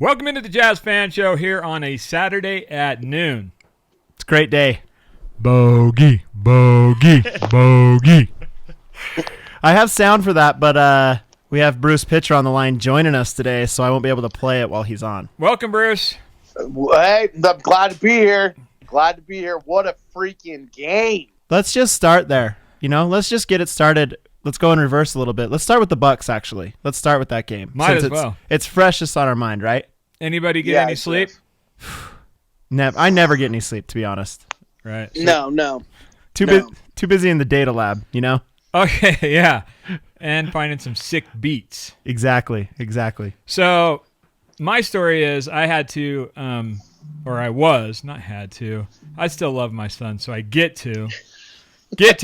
Welcome into the Jazz Fan Show here on a Saturday at noon. It's a great day. Bogey, bogey, bogey. I have sound for that, but we have Bruce Pitcher on the line joining us today, so I won't be able to play it while he's on. Welcome, Bruce. Hey, I'm glad to be here. Glad to be here. What a freaking game. Let's just start there. Let's just get it started. Let's go in reverse a little bit. Let's start with the Bucks, actually. Let's start with that game. Might as well. It's freshest on our mind, right? Anybody get any sleep? I never get any sleep, to be honest. Right. No. Too busy in the data lab, Okay, yeah. And finding some sick beats. Exactly. So my story is I had to, I still love my son, so I get to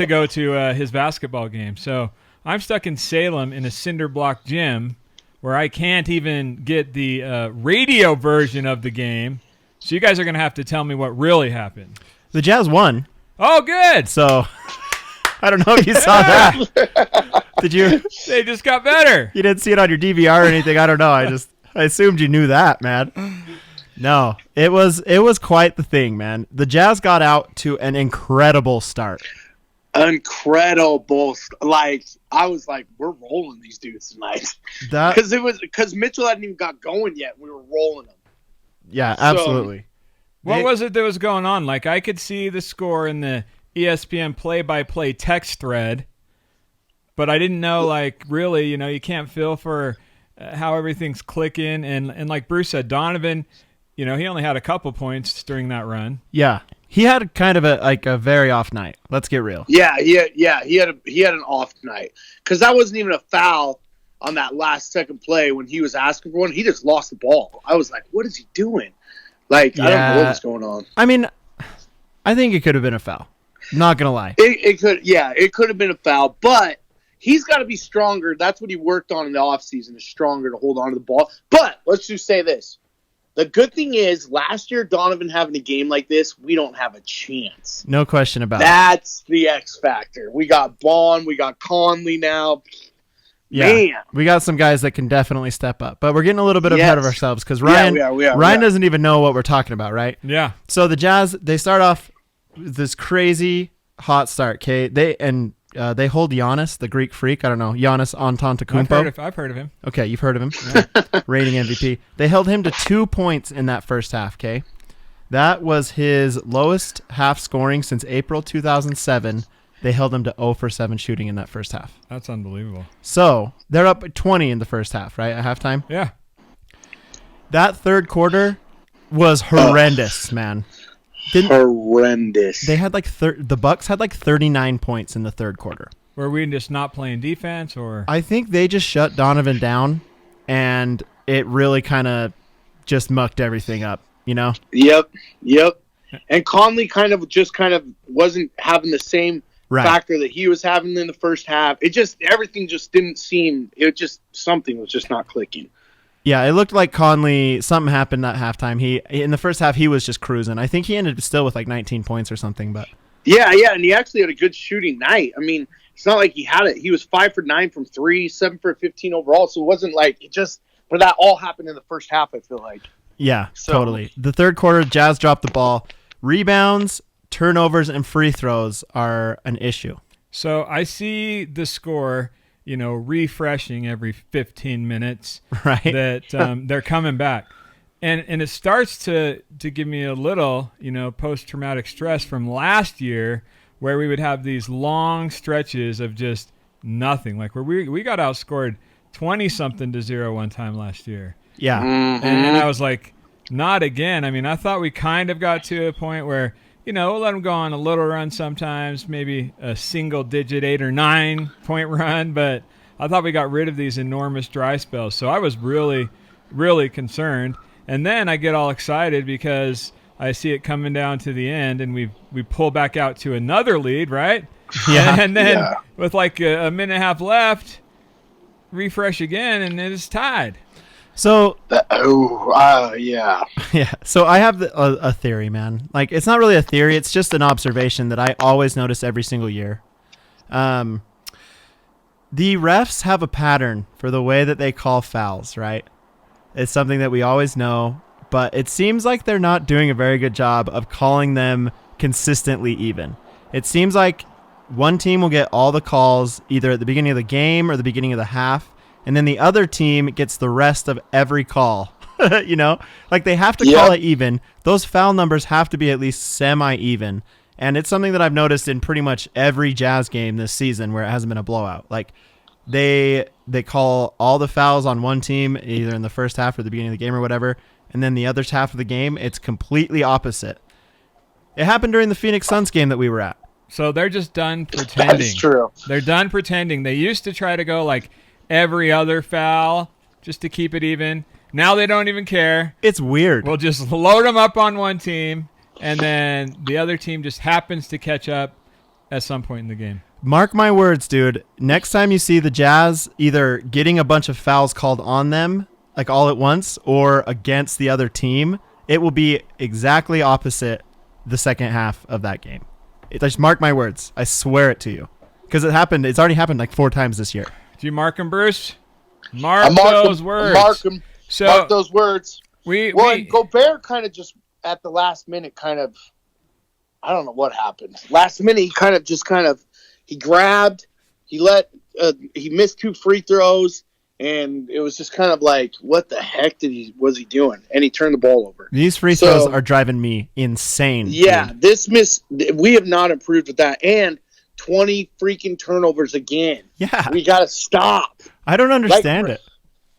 go to his basketball game. So I'm stuck in Salem in a cinder block gym where I can't even get the radio version of the game. So you guys are going to have to tell me what really happened. The Jazz won. Oh, good. So I don't know if you saw that. Did you? They just got better. You didn't see it on your DVR or anything. I don't know. I assumed you knew that, man. No, it was quite the thing, man. The Jazz got out to an incredible start. Incredible. I was like, we're rolling these dudes tonight. Because Mitchell hadn't even got going yet. We were rolling them. Yeah, absolutely. What was it that was going on? Like, I could see the score in the ESPN play-by-play text thread, but I didn't know, really, you can't feel for how everything's clicking. And like Bruce said, Donovan, he only had a couple points during that run. Yeah. He had kind of a very off night. Let's get real. Yeah. He had an off night because that wasn't even a foul on that last second play when he was asking for one. He just lost the ball. I was like, what is he doing? I don't know what was going on. I mean, I think it could have been a foul. Not gonna lie. It could have been a foul, but he's got to be stronger. That's what he worked on in the offseason, is stronger to hold on to the ball. But let's just say this. The good thing is, last year, Donovan having a game like this, we don't have a chance. No question about it. That's the X factor. We got Bond, we got Conley now. Yeah, man. We got some guys that can definitely step up. But we're getting a little bit ahead of ourselves because Ryan doesn't even know what we're talking about, right? Yeah. So the Jazz, they start off with this crazy hot start, okay? They hold Giannis, the Greek freak. I don't know, Giannis Antetokounmpo. I've heard of him. Okay, you've heard of him. Yeah. Reigning MVP. They held him to 2 points in that first half, okay? That was his lowest half scoring since April 2007. They held him to 0 for 7 shooting in that first half. That's unbelievable. So they're up 20 in the first half, right, at halftime? Yeah. That third quarter was horrendous, man. Horrendous. They had the Bucks had 39 points in the third quarter. Were we just not playing defense, or? I think they just shut Donovan down, and it really kind of just mucked everything up, Yep. And Conley kind of wasn't having the same factor that he was having in the first half. Everything just didn't seem. Something was just not clicking. Yeah, it looked like Conley, something happened at halftime. In the first half, he was just cruising. I think he ended still with 19 points or something. But yeah, and he actually had a good shooting night. I mean, it's not like he had it. He was 5 for 9 from 3, 7 for 15 overall. So it wasn't but that all happened in the first half, I feel like. Yeah, totally. The third quarter, Jazz dropped the ball. Rebounds, turnovers, and free throws are an issue. So I see the score, refreshing every 15 minutes. Right. That they're coming back. And it starts to give me a little, post-traumatic stress from last year where we would have these long stretches of just nothing. Like where we got outscored 20-something to 0 one time last year. Yeah. Mm-hmm. And I was like, not again. I mean, I thought we kind of got to a point where, we'll let them go on a little run sometimes, maybe a single-digit 8 or 9 point run, but I thought we got rid of these enormous dry spells. So I was really, really concerned. And then I get all excited because I see it coming down to the end, and we pull back out to another lead, right? Yeah. And then with a minute and a half left, refresh again, and it is tied. So, yeah. Yeah. So I have a theory, man. It's not really a theory. It's just an observation that I always notice every single year. The refs have a pattern for the way that they call fouls, right? It's something that we always know, but it seems like they're not doing a very good job of calling them consistently even. It seems like one team will get all the calls either at the beginning of the game or the beginning of the half, and then the other team gets the rest of every call. You know, like they have to call it even. Those foul numbers have to be at least semi-even. And it's something that I've noticed in pretty much every Jazz game this season where it hasn't been a blowout. Like they call all the fouls on one team either in the first half or the beginning of the game or whatever, and then the other half of the game it's completely opposite. It happened during the Phoenix Suns game that we were at. So they're just done pretending. That's true. They're done pretending. They used to try to go like every other foul just to keep it even. Now they don't even care. It's weird. We'll just load them up on one team, and then the other team just happens to catch up at some point in the game. Mark my words, dude. Next time you see the Jazz either getting a bunch of fouls called on them, like all at once, or against the other team, it will be exactly opposite the second half of that game. Just mark my words. I swear it to you. Because it happened. It's already happened like 4 times this year. Do you mark them, Bruce? Mark those words. Mark them. So mark those words. And Gobert kind of just at the last minute I don't know what happened. Last minute he grabbed, he missed 2 free throws, and it was just kind of like, what the heck was he doing? And he turned the ball over. These free throws are driving me insane. Yeah, dude. we have not improved with that. And 20 freaking turnovers again. Yeah. We got to stop. I don't understand it.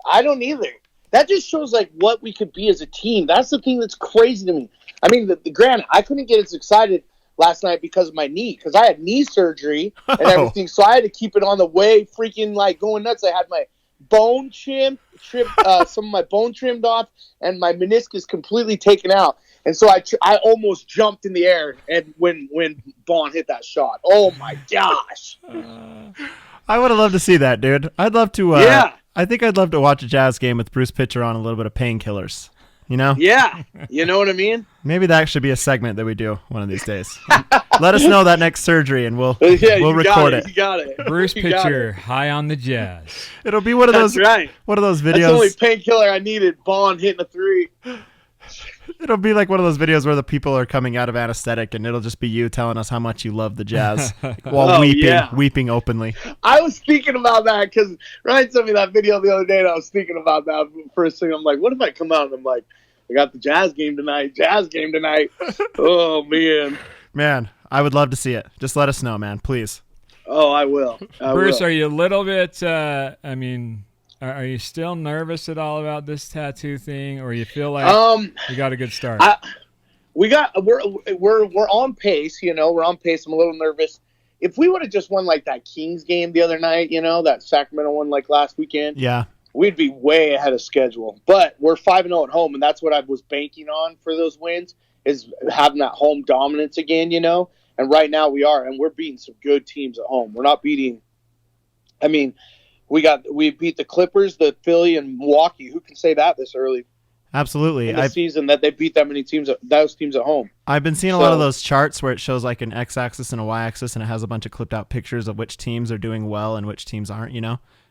I don't either. That just shows like what we could be as a team. That's the thing that's crazy to me. I mean, granted, I couldn't get as excited last night because of my knee, because I had knee surgery and everything, so I had to keep it on the way, freaking like going nuts. I had my bone some of my bone trimmed off, and my meniscus completely taken out. And so I almost jumped in the air, and when Bon hit that shot, oh my gosh! I would have loved to see that, dude. I'd love to. I think I'd love to watch a Jazz game with Bruce Pitcher on a little bit of painkillers. You know? Yeah. You know what I mean? Maybe that should be a segment that we do one of these days. Let us know that next surgery, and we'll record it. You got it. Bruce Pitcher, high on the Jazz. It'll be one of those. That's right. One of those videos. That's the only painkiller I needed. Bon hitting a 3. It'll be like one of those videos where the people are coming out of anesthetic, and it'll just be you telling us how much you love the Jazz while weeping openly. I was thinking about that because Ryan sent me that video the other day, and I was thinking about that first thing. I'm like, what if I come out and I'm like, I got the Jazz game tonight. Oh, man. Man, I would love to see it. Just let us know, man, please. Oh, I will. Bruce, are you a little bit, are you still nervous at all about this tattoo thing, or you feel like you got a good start? We're on pace, we're on pace. I'm a little nervous. If we would have just won like that Kings game the other night, that Sacramento one like last weekend, we'd be way ahead of schedule. But we're 5-0 at home, and that's what I was banking on for those wins, is having that home dominance again, And right now we are, and we're beating some good teams at home. We're not beating. I mean, we beat the Clippers, the Philly, and Milwaukee. Who can say that this early? Absolutely. In the season that they beat that many teams, those teams at home. I've been seeing a lot of those charts where it shows like an X-axis and a Y-axis, and it has a bunch of clipped out pictures of which teams are doing well and which teams aren't.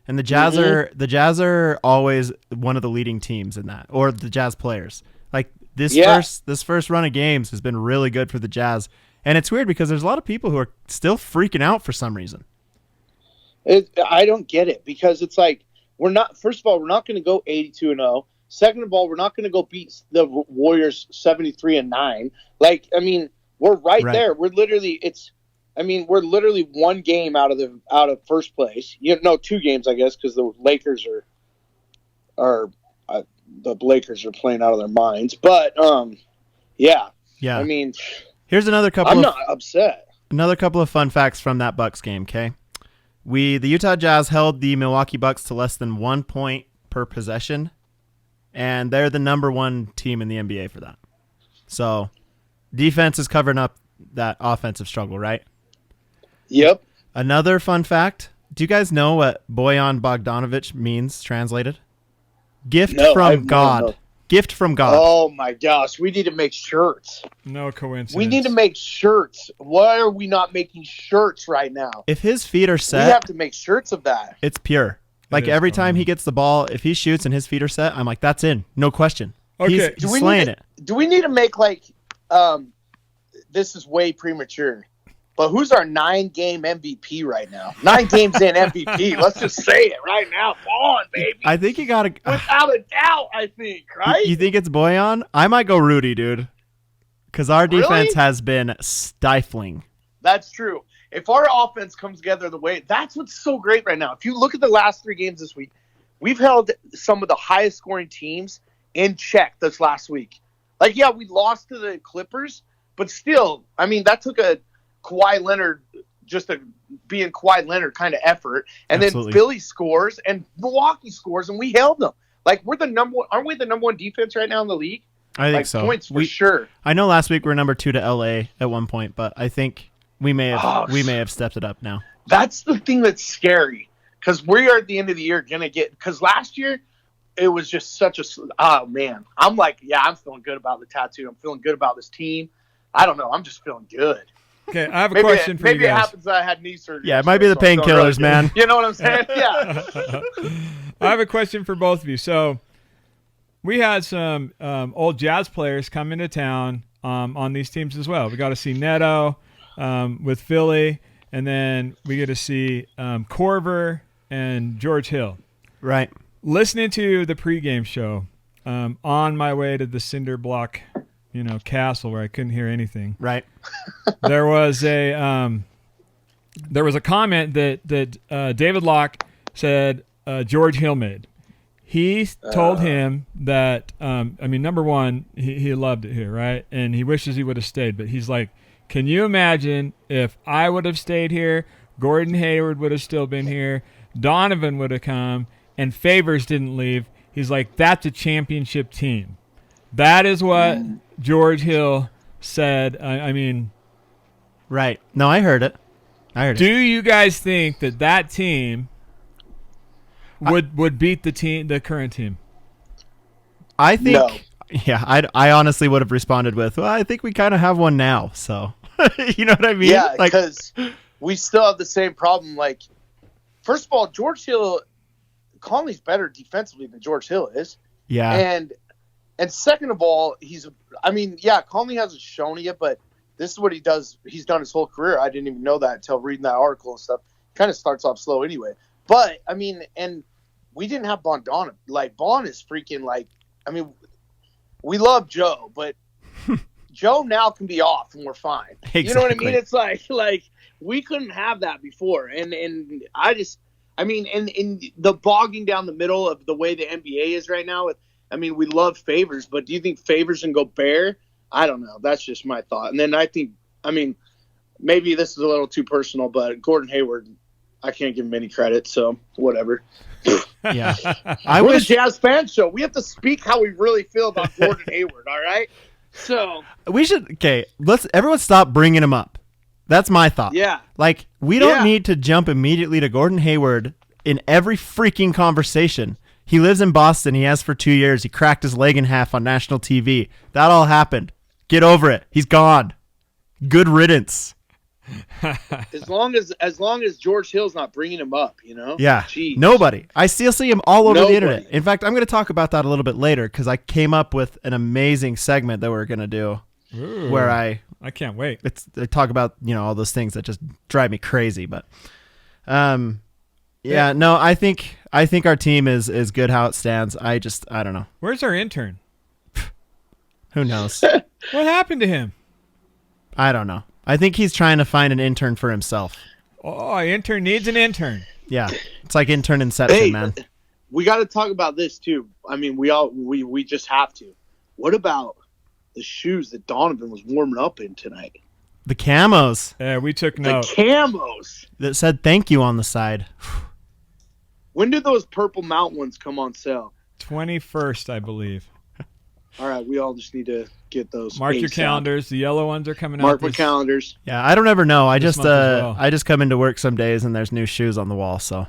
And the Jazz are always one of the leading teams in that, or the Jazz players. Like this first run of games has been really good for the Jazz, and it's weird because there's a lot of people who are still freaking out for some reason. I don't get it, because it's like first of all, we're not going to go 82-0. Second of all, we're not going to go beat the Warriors 73-9. Like, I mean, we're right there. We're literally one game out of first place. 2 games, I guess, because the Lakers are playing out of their minds. But yeah. I mean, here's another couple. I'm not upset. Another couple of fun facts from that Bucks game. Okay, the Utah Jazz held the Milwaukee Bucks to less than 1 point per possession, and they're the number 1 team in the NBA for that. So, defense is covering up that offensive struggle, right? Yep. Another fun fact. Do you guys know what Bojan Bogdanovic means translated? Gift from God. Gift from God. Oh my gosh. We need to make shirts. No coincidence. We need to make shirts. Why are we not making shirts right now? If his feet are set, we have to make shirts of that. It's pure. Like every time he gets the ball, if he shoots and his feet are set, I'm like, that's in, no question. Okay. He's slaying it. Do we need to make this is way premature, but who's our 9-game MVP right now? 9 games in MVP. Let's just say it right now. Come on, baby. I think you got to. Without a doubt, I think, right? You think it's Bojan? I might go Rudy, dude. Because our defense Really? has been stifling. That's true. If our offense comes together the way, that's what's so great right now. If you look at the last 3 games this week, we've held some of the highest scoring teams in check this last week. Like, yeah, we lost to the Clippers, but still, I mean, that took a Kawhi Leonard, just a being Kawhi Leonard kind of effort. And Absolutely. then Philly scores and Milwaukee scores, and we held them. Like, we're the number one, aren't we the number 1 defense right now in the league? I think Like, so. points for sure. I know last week we were number 2 to LA at one point, but I think we may have stepped it up now. That's the thing that's scary, because we are at the end of the year going to get – because last year it was just such a – oh, man. I'm like, yeah, I'm feeling good about the tattoo. I'm feeling good about this team. I don't know. I'm just feeling good. Okay, I have a question for you guys. Maybe it happens that I had knee surgery. Yeah, it might be the painkillers, man. You know what I'm saying? Yeah. I have a question for both of you. So we had some old Jazz players come into town on these teams as well. We got to see Neto with Philly, and then we get to see Korver and George Hill. Right. Listening to the pregame show on my way to the cinder block, castle where I couldn't hear anything. Right. There was a comment that David Locke said George Hill made. He told him that number one, he loved it here, right? And he wishes he would have stayed. But he's like, can you imagine if I would have stayed here, Gordon Hayward would have still been here, Donovan would have come, and Favors didn't leave? He's like, that's a championship team. That is what George Hill said. Right. No, I heard it. Do you guys think that team would beat the current team? I think. No. Yeah, I honestly would have responded with, well, I think we kind of have one now. So, you know what I mean? Yeah, because we still have the same problem. Like, first of all, George Hill, Conley's better defensively than George Hill is. Yeah. And second of all, Conley hasn't shown it yet, but this is what he does. He's done his whole career. I didn't even know that until reading that article and stuff. Kind of starts off slow anyway. But, and we didn't have Bogdanovic. Like, Bon is freaking, we love Joe, but Joe now can be off and we're fine. Exactly. You know what I mean? It's like we couldn't have that before. And in the bogging down the middle of the way the NBA is right now, we love Favors, but do you think Favors and Gobert? I don't know. That's just my thought. And then I think, maybe this is a little too personal, but Gordon Hayward, I can't give him any credit, so whatever. Yeah. We're the Jazz fan show. We have to speak how we really feel about Gordon Hayward, all right? So we should everyone stop bringing him up. That's my thought. Yeah. Like, we don't need to jump immediately to Gordon Hayward in every freaking conversation. He lives in Boston. He has for 2 years. He cracked his leg in half on national TV. That all happened. Get over it. He's gone. Good riddance. as long as George Hill's not bringing him up, Yeah. Jeez. Nobody. I still see him all over the Nobody. internet. In fact, I'm going to talk about that a little bit later because I came up with an amazing segment that we're going to do. Ooh, where I can't wait. I talk about all those things that just drive me crazy. But no, I think our team is good how it stands. I don't know. Where's our intern? Who knows? What happened to him? I don't know. I think he's trying to find an intern for himself. Oh, intern needs an intern. Yeah, it's like intern inception, man. We got to talk about this too. We just have to. What about the shoes that Donovan was warming up in tonight? The camos. Yeah, we took note. The camos That said thank you on the side. When do those Purple Mountain ones come on sale? 21st, I believe. All right, we all just need to get those. Mark your calendars. The yellow ones are coming out. Mark my calendars. Yeah, I don't ever know. I just month as well. I just come into work some days and there's new shoes on the wall, so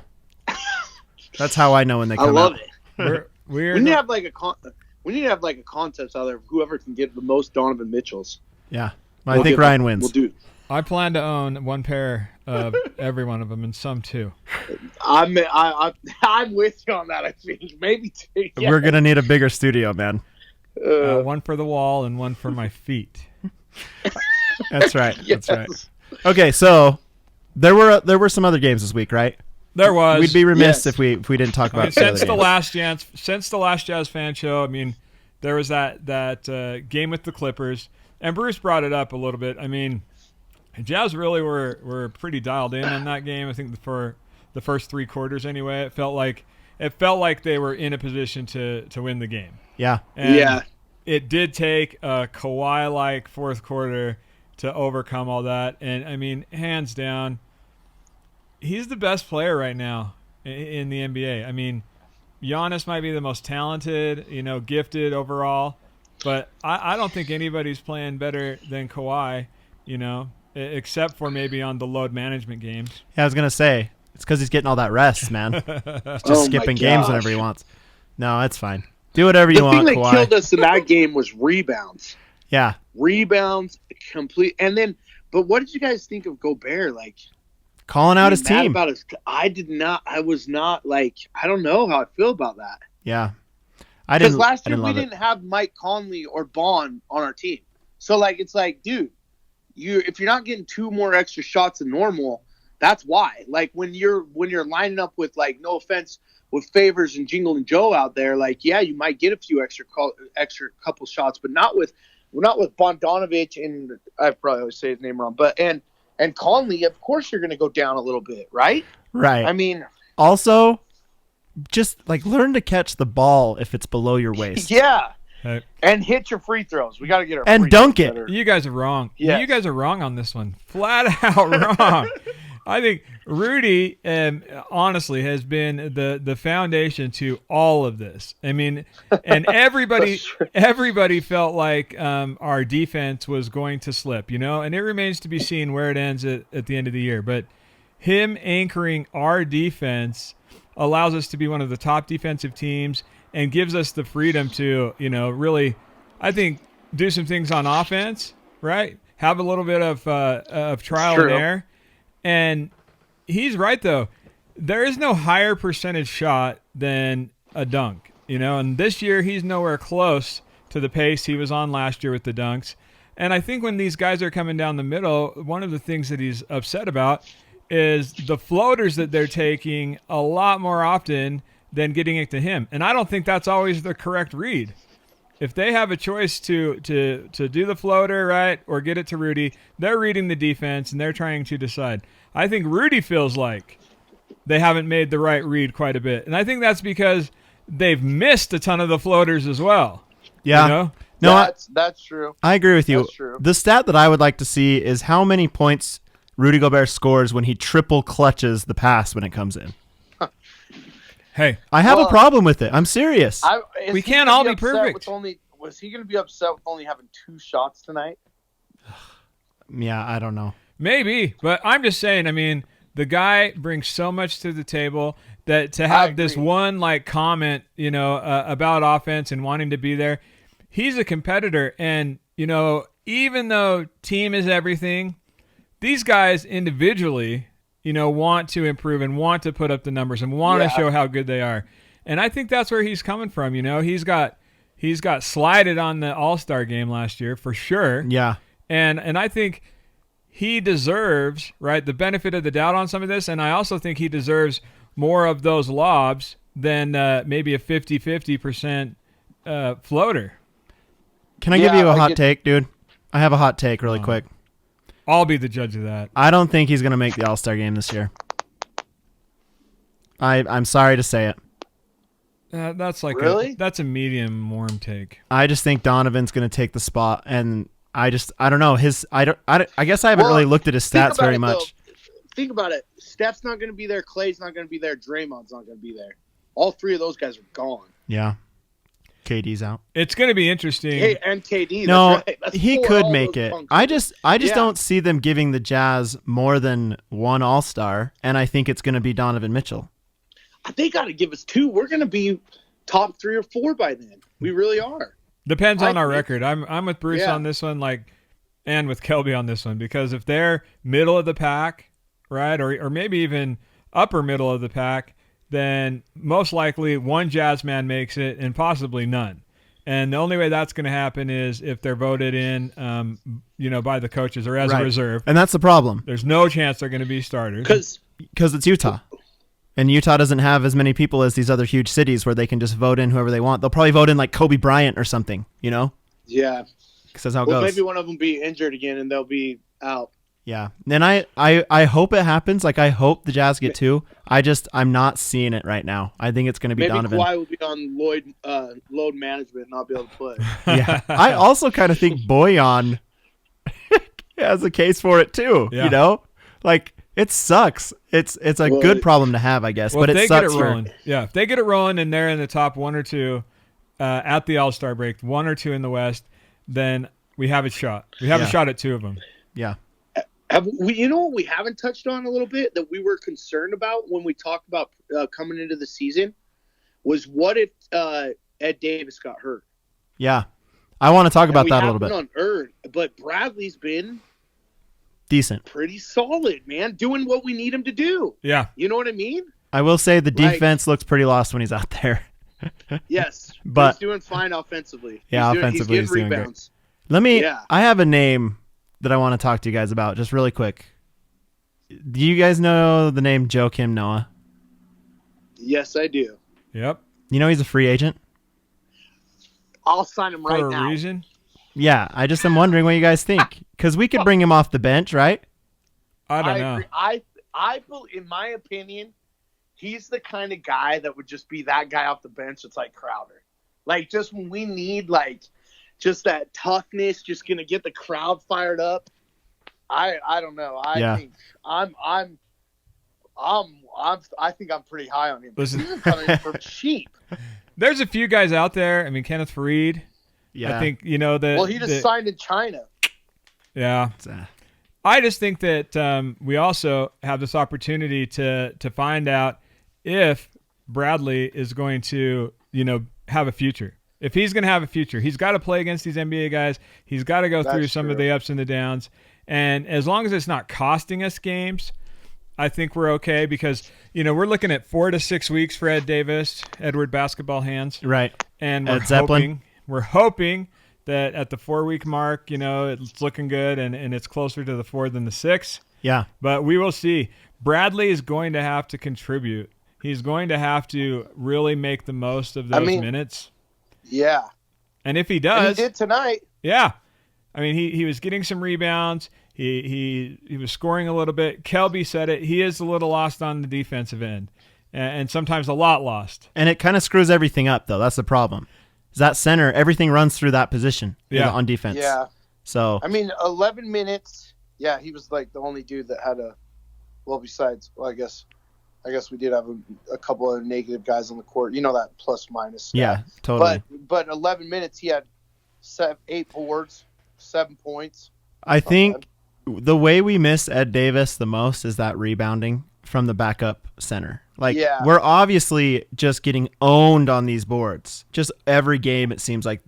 that's how I know when they come out. I love it. We need to have like a contest out there of whoever can get the most Donovan Mitchells. Yeah, I think Ryan wins. We'll do. I plan to own one pair of every one of them, and some too. I'm with you on that. I think maybe two. Yeah. We're gonna need a bigger studio, man. One for the wall and one for my feet. That's right. Yes. That's right. Okay, so there were some other games this week, right? There was. We'd be remiss Yes. if we didn't talk about since the the other last Jazz fan show. I mean, there was that game with the Clippers, and Bruce brought it up a little bit. I mean, Jazz really were pretty dialed in on that game. I think for the first 3 quarters anyway, it felt like they were in a position to win the game. Yeah. And Yeah. it did take a Kawhi-like fourth quarter to overcome all that. And, I mean, hands down, he's the best player right now in the NBA. I mean, Giannis might be the most talented, gifted overall, but I don't think anybody's playing better than Kawhi, except for maybe on the load management games. Yeah, I was gonna say it's because he's getting all that rest, man. He's just Oh my skipping games gosh. whenever he wants. No, it's fine. Do whatever you The want, thing that Kawhi. killed us in that game was rebounds. Yeah, Rebounds, complete. And then, but what did you guys think of Gobert? Like, calling out his mad team. About his, I was not like, I don't know how I feel about that. Yeah, I Because didn't. last I year didn't we love it. didn't have Mike Conley or Bond on our team. So, like, it's like, dude, if you're not getting 2 more extra shots than normal, that's why. Like, when you're lining up with, like, no offense, with Favors and Jingle and Joe out there, like, yeah, you might get a few extra couple shots, but not with Bogdanovic and I probably always say his name wrong, but and Conley. Of course, you're going to go down a little bit, right? Right. I mean, Also, just like learn to catch the ball if it's below your waist. yeah, Hey, and hit your free throws. We got to get our And free dunk throws it. better. you guys are wrong. Yes. You guys are wrong on this one. Flat out wrong. I think Rudy, honestly, has been the foundation to all of this. I mean, and everybody felt like our defense was going to slip, and it remains to be seen where it ends at the end of the year. But him anchoring our defense allows us to be one of the top defensive teams and gives us the freedom to, really, I think, do some things on offense, right? Have a little bit of trial and error. And he's right, though. There is no higher percentage shot than a dunk, and this year he's nowhere close to the pace he was on last year with the dunks. And I think when these guys are coming down the middle, one of the things that he's upset about is the floaters that they're taking a lot more often than getting it to him. And I don't think that's always the correct read. If they have a choice to do the floater, right, or get it to Rudy, they're reading the defense and they're trying to decide. I think Rudy feels like they haven't made the right read quite a bit. And I think that's because they've missed a ton of the floaters as well. Yeah. No, That's true. I agree with you. That's true. The stat that I would like to see is how many points Rudy Gobert scores when he triple clutches the pass when it comes in. Hey, I have a problem with it. I'm serious. We can't all be perfect. Was he going to be upset with only having 2 shots tonight? Yeah, I don't know. maybe, but I'm just saying, I mean, the guy brings so much to the table that to I have this agree. one comment, about offense and wanting to be there, he's a competitor. And, even though team is everything, these guys individually, want to improve and want to put up the numbers and want to show how good they are. And I think that's where he's coming from. He's got slided on the All-Star game last year for sure. Yeah. And I think he deserves, right, the benefit of the doubt on some of this. And I also think he deserves more of those lobs than maybe a 50-50% floater. Can I give you a hot take, dude? I have a hot take really quick. I'll be the judge of that. I don't think he's going to make the All-Star game this year. I'm sorry to say it. That's like Really? that's a medium warm take. I just think Donovan's going to take the spot, and I don't know. I guess I haven't really looked at his stats very much. Think about it. Steph's not going to be there. Clay's not going to be there. Draymond's not going to be there. All 3 of those guys are gone. Yeah. KD's out. It's going to be interesting. Hey, and KD. No, that's right. That's he 4 could all make those it. punks. I just Yeah. don't see them giving the Jazz more than one All-Star, and I think it's going to be Donovan Mitchell. They got to give us 2. We're going to be top 3 or 4 by then. We really are. Depends on I our think- record. I'm with Bruce Yeah. on this one. Like, and with Kelby on this one, because if they're middle of the pack, right, or maybe even upper middle of the pack, then most likely one Jazz man makes it and possibly none. And the only way that's going to happen is if they're voted in, by the coaches or as a reserve. And that's the problem. There's no chance they're going to be starters. Because it's Utah. And Utah doesn't have as many people as these other huge cities where they can just vote in whoever they want. They'll probably vote in like Kobe Bryant or something, Yeah. Because that's how it goes. Maybe one of them be injured again and they'll be out. Yeah. And I hope it happens. Like, I hope the Jazz get 2. I'm not seeing it right now. I think it's going to be Donovan. Maybe Kawhi will be on load management and not be able to play. Yeah. I also kind of think Bojan has a case for it too, Like, it sucks. It's a good problem to have, I guess, but it sucks. If they get it rolling and they're in the top 1 or 2 at the All-Star break, 1 or 2 in the West, then we have a shot. We have a shot at 2 of them. Yeah. What we haven't touched on a little bit that we were concerned about when we talked about coming into the season was what if Ed Davis got hurt? Yeah. I want to talk about that a little bit. On Earth, but Bradley's been decent. Pretty solid, man. Doing what we need him to do. Yeah. You know what I mean? I will say the defense looks pretty lost when he's out there. Yes. But he's doing fine offensively. Yeah, offensively he's getting rebounds. I have a name that I want to talk to you guys about just really quick. Do you guys know the name Joakim Noah? Yes, I do. Yep. You know he's a free agent? I'll sign him right now. For a reason? Yeah, I just am wondering what you guys think. Because we could bring him off the bench, right? I don't know. I in my opinion, he's the kind of guy that would just be that guy off the bench that's like Crowder. Like, just when we need, like, just that toughness, just going to get the crowd fired up. I don't know. I think I think I'm pretty high on him. Listen. He's coming for cheap. There's a few guys out there. I mean, Kenneth Faried. Yeah. I think, he just signed in China. Yeah. I just think that we also have this opportunity to find out if Bradley is going to, have a future. If he's going to have a future, he's got to play against these NBA guys. He's got to go through some of the ups and the downs. And as long as it's not costing us games, I think we're okay because, we're looking at 4 to 6 weeks for Ed Davis, Edward Basketball Hands. Right. And we're hoping that at the 4-week mark, it's looking good and it's closer to the 4 than the 6. Yeah. But we will see. Bradley is going to have to contribute. He's going to have to really make the most of those minutes. Yeah. And if he does. And he did tonight. Yeah. I mean, he was getting some rebounds. He was scoring a little bit. Kelby said it. He is a little lost on the defensive end. And sometimes a lot lost. And it kind of screws everything up, though. That's the problem. Is that center, everything runs through that position on defense. Yeah. So 11 minutes. Yeah, he was like the only dude that had I guess we did have a couple of negative guys on the court. That plus minus stuff. Yeah, totally. But 11 minutes, he had 8 boards, 7 points. I think the way we miss Ed Davis the most is that rebounding from the backup center. We're obviously just getting owned on these boards. Just every game, it seems like.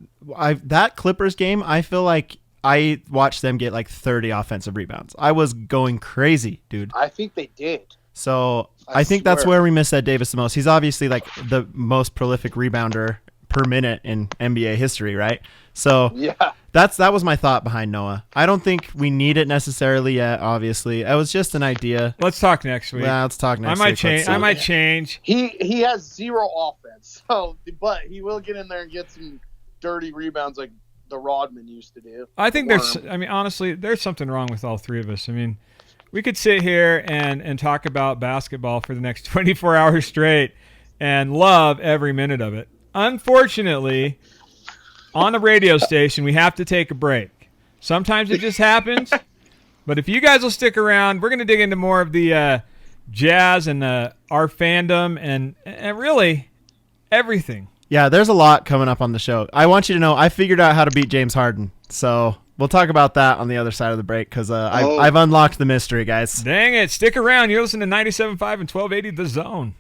That Clippers game, I feel like I watched them get like 30 offensive rebounds. I was going crazy, dude. I think they did. So I think that's where we miss Ed Davis the most. He's obviously like the most prolific rebounder per minute in NBA history, right? So that was my thought behind Noah. I don't think we need it necessarily yet, obviously. It was just an idea. Let's talk next week. Yeah, let's talk next week. I might change. He has 0 offense, but he will get in there and get some dirty rebounds like the Rodman used to do. I think honestly, there's something wrong with all 3 of us. I mean, we could sit here and talk about basketball for the next 24 hours straight and love every minute of it. Unfortunately, on the radio station, we have to take a break. Sometimes it just happens. But if you guys will stick around, we're going to dig into more of the Jazz and our fandom and really everything. Yeah, there's a lot coming up on the show. I want you to know I figured out how to beat James Harden. So we'll talk about that on the other side of the break because I've unlocked the mystery, guys. Dang it. Stick around. You're listening to 97.5 and 1280 The Zone.